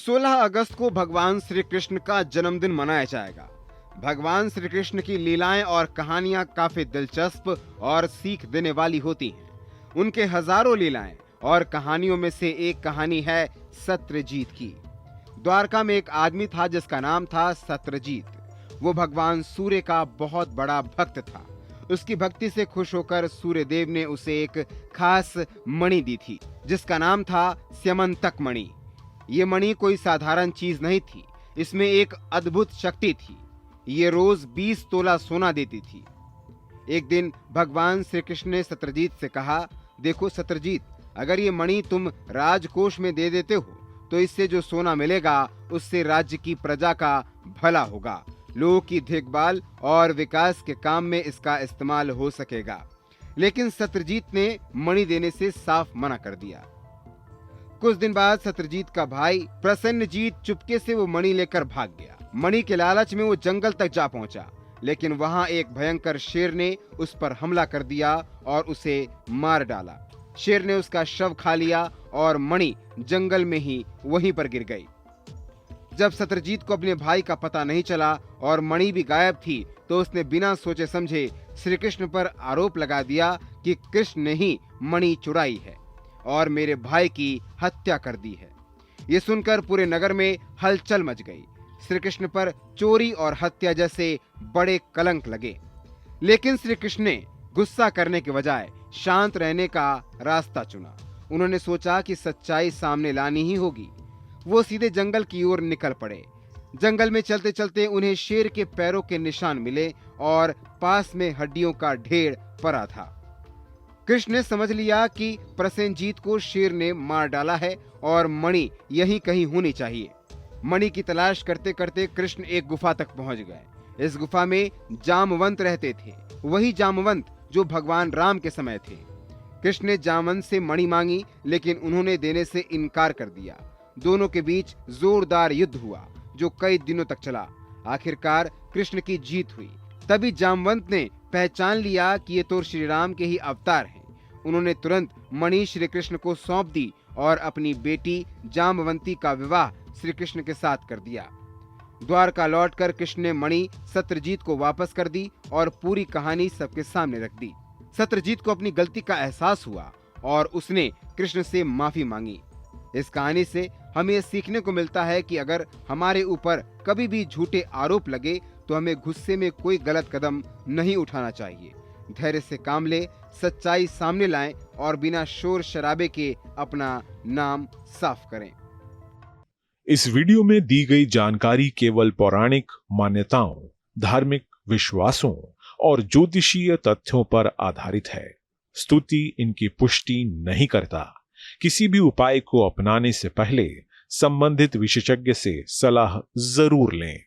16 अगस्त को भगवान श्री कृष्ण का जन्मदिन मनाया जाएगा। भगवान श्री कृष्ण की लीलाएं और कहानियां काफी दिलचस्प और सीख देने वाली होती हैं। उनके हजारों लीलाएं और कहानियों में से एक कहानी है सत्यजीत की। द्वारका में एक आदमी था जिसका नाम था सत्यजीत। वो भगवान सूर्य का बहुत बड़ा भक्त था। उसकी भक्ति से खुश होकर सूर्य देव ने उसे एक खास मणि दी थी जिसका नाम था स्यमंतक मणि। ये मणि कोई साधारण चीज नहीं थी, इसमें एक अद्भुत शक्ति थी। ये रोज 20 तोला सोना देती थी। एक दिन भगवान श्री कृष्ण ने सत्यजीत से कहा, देखो सत्यजीत, अगर ये मणि तुम राजकोष में दे देते हो तो इससे जो सोना मिलेगा उससे राज्य की प्रजा का भला होगा, लोगों की देखभाल और विकास के काम में इसका इस्तेमाल हो सकेगा। लेकिन सत्यजीत ने मणि देने से साफ मना कर दिया। कुछ दिन बाद सत्यजीत का भाई प्रसन्नजीत चुपके से वो मणि लेकर भाग गया। मणि के लालच में वो जंगल तक जा पहुंचा, लेकिन वहां एक भयंकर शेर ने उस पर हमला कर दिया और उसे मार डाला। शेर ने उसका शव खा लिया और मणि जंगल में ही वहीं पर गिर गई। जब सत्यजीत को अपने भाई का पता नहीं चला और मणि भी गायब थी, तो उसने बिना सोचे समझे श्री कृष्ण पर आरोप लगा दिया कि कृष्ण ने ही मणि चुराई है और मेरे भाई की हत्या कर दी है। ये सुनकर पूरे नगर में हलचल मच गई। श्री कृष्ण पर चोरी और हत्या जैसे बड़े कलंक लगे। लेकिन श्री कृष्ण ने गुस्सा करने के बजाय शांत रहने का रास्ता चुना। उन्होंने सोचा कि सच्चाई सामने लानी ही होगी। वो सीधे जंगल की ओर निकल पड़े। जंगल में चलते चलते उन्हें शेर के पैरों के निशान मिले और पास में हड्डियों का ढेर पड़ा था। कृष्ण ने समझ लिया कि प्रसेनजीत को शेर ने मार डाला है और मणि यहीं कहीं होनी चाहिए। मणि की तलाश करते करते कृष्ण एक गुफा तक पहुंच गए। इस गुफा में जामवंत रहते थे, वही जामवंत जो भगवान राम के समय थे। कृष्ण ने जामवंत से मणि मांगी, लेकिन उन्होंने देने से इनकार कर दिया। दोनों के बीच जोरदार युद्ध हुआ जो कई दिनों तक चला। आखिरकार कृष्ण की जीत हुई। तभी जामवंत ने पहचान लिया कि ये तो श्री राम के ही अवतार हैं। उन्होंने तुरंत मणि श्री कृष्ण को सौंप दी और अपनी बेटी जामवंती का विवाह श्री कृष्ण के साथ कर दिया। द्वारका लौटकर कृष्ण ने मणि सत्यजीत को वापस कर दी और पूरी कहानी सबके सामने रख दी। सत्यजीत को अपनी गलती का एहसास हुआ और उसने कृष्ण से माफी मांगी। इस कहानी से हमें यह सीखने को मिलता है कि अगर हमारे ऊपर कभी भी झूठे आरोप लगे तो हमें गुस्से में कोई गलत कदम नहीं उठाना चाहिए। धैर्य से काम ले, सच्चाई सामने लाएं और बिना शोर शराबे के अपना नाम साफ करें। इस वीडियो में दी गई जानकारी केवल पौराणिक मान्यताओं, धार्मिक विश्वासों और ज्योतिषीय तथ्यों पर आधारित है। स्तुति इनकी पुष्टि नहीं करता। किसी भी उपाय को अपनाने से पहले संबंधित विशेषज्ञ से सलाह जरूर लें।